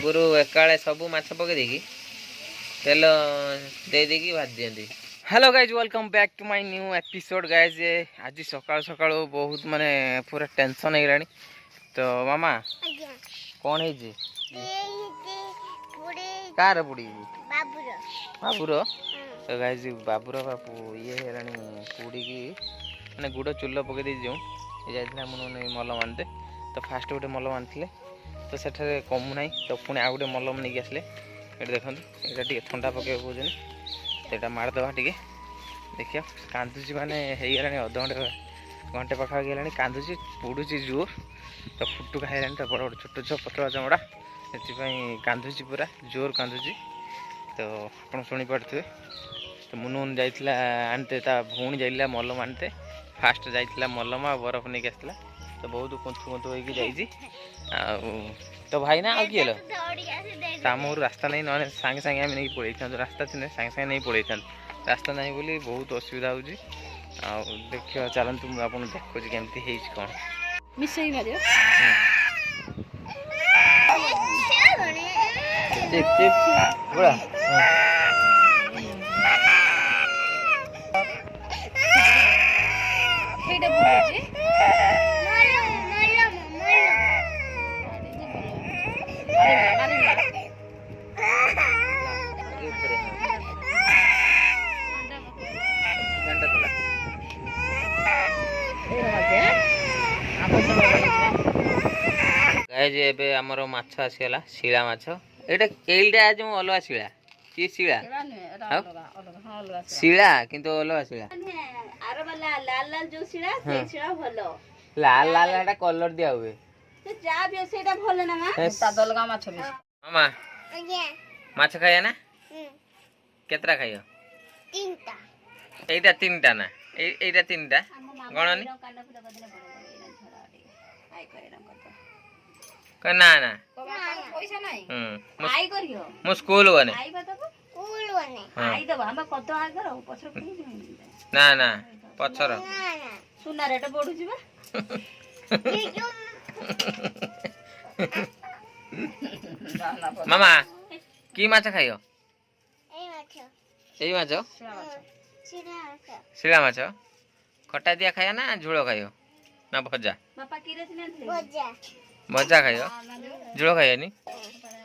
गुरु एकाले सबू माछ पकई देकी तेल दे देकी भाज दियंती। Hello guys welcome back to my new episode guys. आज सकाल सकाल बहुत माने पूरा टेंशन हो गलानी। तो मामा कौन है जी कार पुड़ी बाबूर तो गाइज बाबूर बापू ये पुड़ी की मैंने गुड़ चूल पकई दे जो जाइए मलम आनते। तो फास्ट गोटे मलम आनी तो सेठारे कमु ना तो पुणी आउ गए मलम नहीं आसले। ये देखो यहाँ टे थंडा पके कौन तो मारदे टे देखिए कांदुची माने हो गला घंटे पाखा गलानी कांदुची पुड़ुची जोर तो फुटु खाइलानी तो बड़ बड़ छोट छोट पतला चमड़ा से कांदुची पूरा जोर कांदुची। तो आप शुणी पारे तो मुन जाइला आनते भौणी जाइला मलम आनते फास्ट जाइला मलम आ बरफ नहीं आसला तो बहुत कुंथु कुंथु होगी जाइए। तो भाई ना आगे आम रास्ता नहीं ना सांगे सांगे आम नहीं पड़े था रास्ता थी सांगे सांगे नहीं पड़े था रास्ता नहीं बोली बहुत असुविधा हो देखिए चलतु मुझे देखुची केमती कौन मिसई मारियो चिप चिप बड़ा हेडा बुझे एबे आमर माछ आसीगला शिला माछ एटा केलटा आज मु अलवा शिला की शिला शिला किंतु अलवा शिला आरो वाला लाल लाल जो शिला से शिला भलो लाल लाल एटा कलर दिया हुए तो जा भी सेटा भलो ना मां सादलगा माछ बे मामा माछ खाया ना केतरा खायो तीनटा एटा तीनटा ना एटा तीनटा गणनी ना ना पैसा नाही आई करियो मु स्कूल बने आई बताबो स्कूल बने आई दबा हम कत आ करो पछर ना ना पछर सुना रेट बढ़ु जिबा मामा की माछ खाइयो एई माछ शिला माछ खटा दिया खाया ना झोल खाइयो ना भजा बापा की रे भजा भजा खाइयो झोल खाइयो नी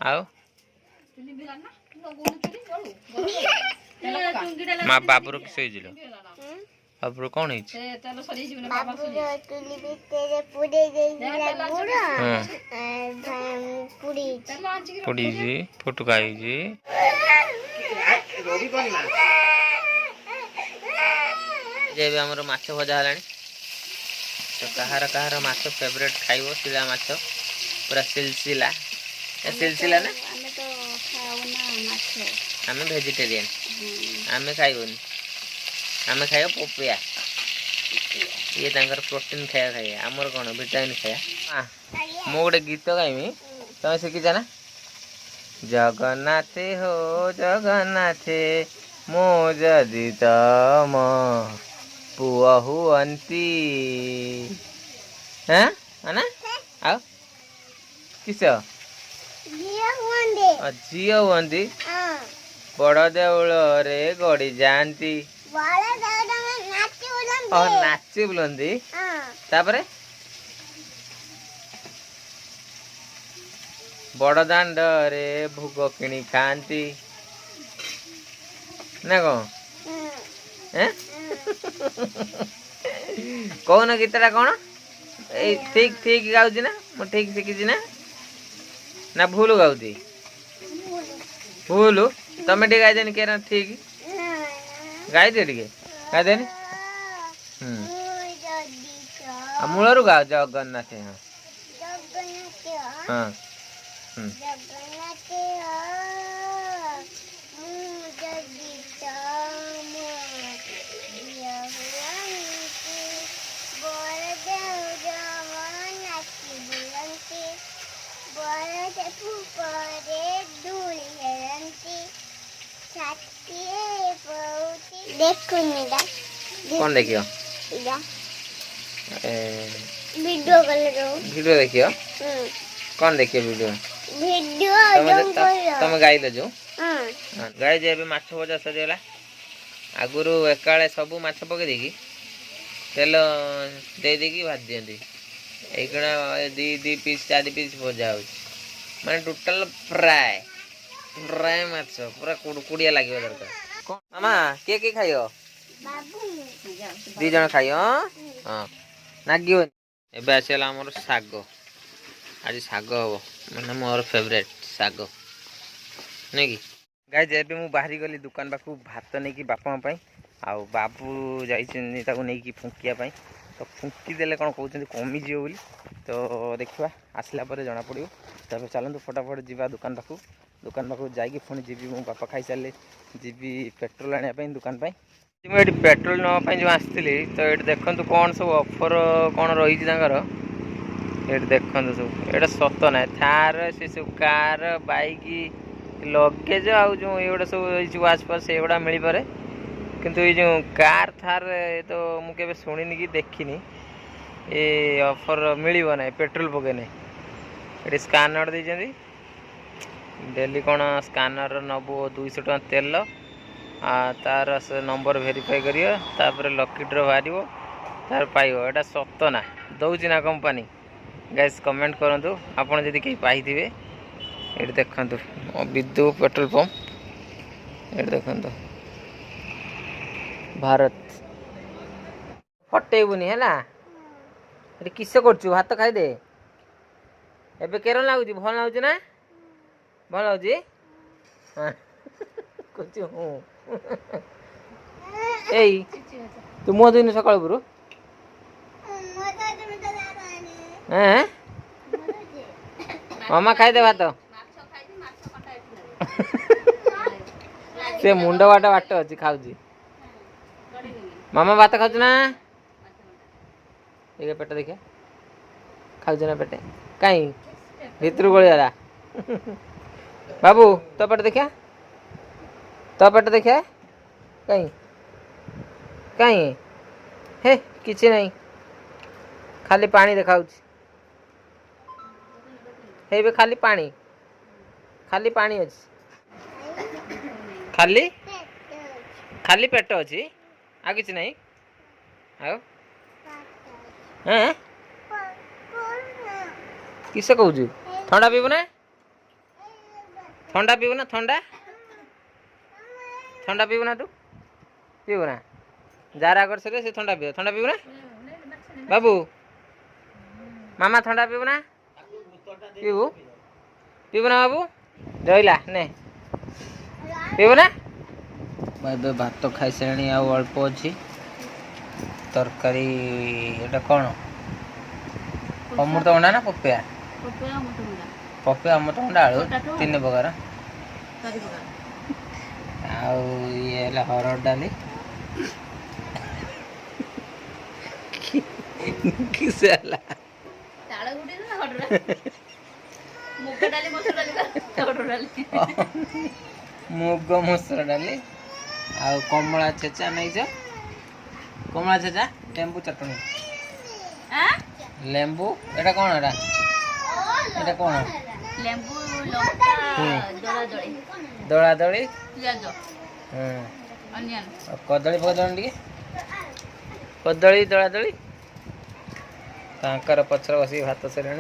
आओ माँ बाबूर किस बाबूर कौन है पुड़ी जी फुटुकाई जी जे हमर माछ भजा हलानी। तो कहार कहार माछ फेवरेट खाइबो शिला माछ पूरा सिलसिला सिलसिला ना आमे वेजिटेरियन आमे खाइबोनी आमे खाइबो पोपिया ये तांकर प्रोटीन खाया खाइए आमर कौन विटामिन खाया मु गोटे गीत गाइमी तुम शिखी ना जगन्नाथे हो जगन्नाथे मो जदि तम पुआ हुअंती हैं ना आओ किस झील हुअंती बड़ देउल रे गड़ी जाती नाची बुलंदी तापरे बड़ दांड रे भोग किणी खाती ना कौन कौन गीतटा कौन ठीक ठीक गाउची ना मु ठीक शिखी ना भूल गाउची भूल तमें टे गाइदेनी के ठीक गाइदे टे गाइदेनी मूलरू गाओ जगन्नाथ हाँ देखो कौन देखियो वीडियो कॉल करो वीडियो देखियो कौन देखियो वीडियो वीडियो तुम गाई ले जो गाई जे भी माछ भजा सजेला आगुरु एकाले सब माछ पके देकी तेल दे देकी भाज दियंती एकड़ा दी पीस 4 पीस भजा हो माने टोटल फ्राई फ्राई माछ पूरा कुड़कुड़िया लागियो दरकार मामा के खाइयो बाबू 2 जण खाइयो हां नागियो एबे आसेला हमर सागो आज सागो हबो माने मोर फेवरेट सागो नै कि गाइस एबे मु बाहरी गली दुकान बाकू भात नै कि बापा पई आउ बाबू जाइछन ताको नै कि फुंकिया पई तो फुंकी देले कोन कहउछन कमी जियो बोली तो देखिबा आसला परे जणा पड़ियो तबे चलंतु फटाफट जीवा दुकान पाखु जाइकी पुणी जीवी मो बापा खाई सारे जीवी पेट्रोल आने पे दुकान पे मुझे पेट्रोल नापी जो आसती तो ये देखु कौन सब ऑफर कौन रही ये देखु सब ये सत ना थार से सब कार बाइक लगेज आउ जो ये सब वाच पास से मिल पारे किंतु ये जो कार थार तो मुझे शुणी कि देखनी ये ऑफर मिल ना पेट्रोल पकने ये स्कानर देती डेली कौन स्कानर नब 200 टका तेल तार से नंबर वेरीफाई करियो तापर लकी ड्रॉ बाहर तार पाइबो एटा सत ना दौची ना कंपनी गैस कमेंट करंतु आपण जदि के पाइथिबे एट देखंतु विद्युत पेट्रोल पंप एट देखंतु भारत फटेबुनी हैला एट किस करछु भात खाइ दे एबे केरन लागुची भल लागुची ना भल लागुची हां कुछ हूं एई तू मो दिन सकाळ पुरो हैं मामा खाइ दे भात से मुंड बाट अछि खाउजी मामा भात खाउछ ना एक पेट देखिए खाउछ ना पेटे काई भितर गळियाला बाबू तो पेट देखिया तो पेट देखिए कहीं कहीं हे किसी नहीं खाली पानी देखा हे खाली पानी अच्छी खाली खाली पेट अच्छी आ किसी नहीं आओ हैं किसे कहू ठंडा पीबू ना ठंडा पीबू ना ठंडा पीबू ना तू पीबू ना जार आगर से ठंडा पीबू ना बाबू मामा ठंडा पीबू ना पीबू ना बाबू रहा ने पीबू ना भाई भात खाई सारे अल्प अच्छी तरकारी एटा कौन अमृतभंडा ना पपिया पपिया अमृतभंडा आलू 3 प्रकार ये हरड़ डाली मुग मसुर डाली आ कमला छेचा नहीं छ कमला छेचा लेंबू चटनी लेंबू एटा कौन एटा कौन लेंबू लंका दड़ा दड़ी पियाज अनियन कदली पकड़ टे कदली दड़ा दड़ी तांकर पछर बस भात सरे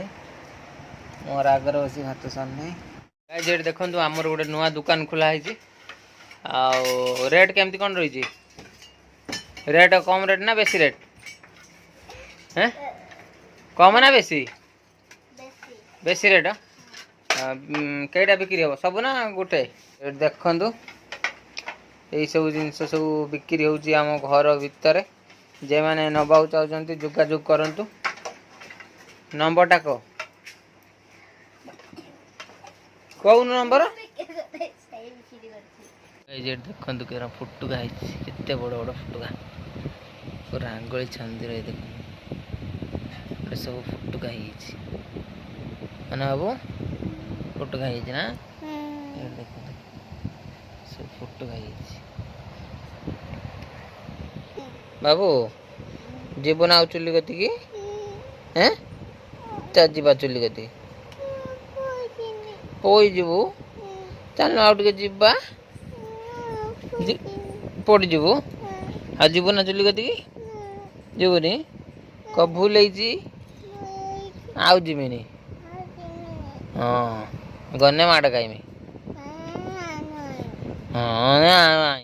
मोर आगर बस भात सरनी जे देखो आमर गोटे नुआ दुकान खोला रेट केमती कौन रही रेट कम रेट ना बेसी रेट हैं कम ना बेसी बेसी रेट कईटा बिक्री हम सब ना गोटे देखु यही सब जिन सब बिक्री होची आम घर भितर जे मैंने नवा चाहते जोगाजोग करूँ नंबरटा कौन नंबर देखु कि फुटुका है बड़ बड़ फुटुका पूरा आंगुली छंदी रही देख सब फुटुका है बाबू फुटुका है ना देख सब फुटुका है बाबू जीवन आउ चुली गति की ହେଁ ଚାଲ ଯିବା ଚୁଲି କତିକି ପୋଇଯିବୁ ଚାଲ ଆଉ ଟିକେ ଯିବା ପଡ଼ିଯିବୁ ଆଉ ଯିବୁ ନା ଚୁଲି କତିକି ଯିବୁନି କ ଭୁଲ ହେଇଛି ଆଉ ଯିବିନି ହଁ ଗନେ ମାଡ଼ ଖାଇମି ହଁ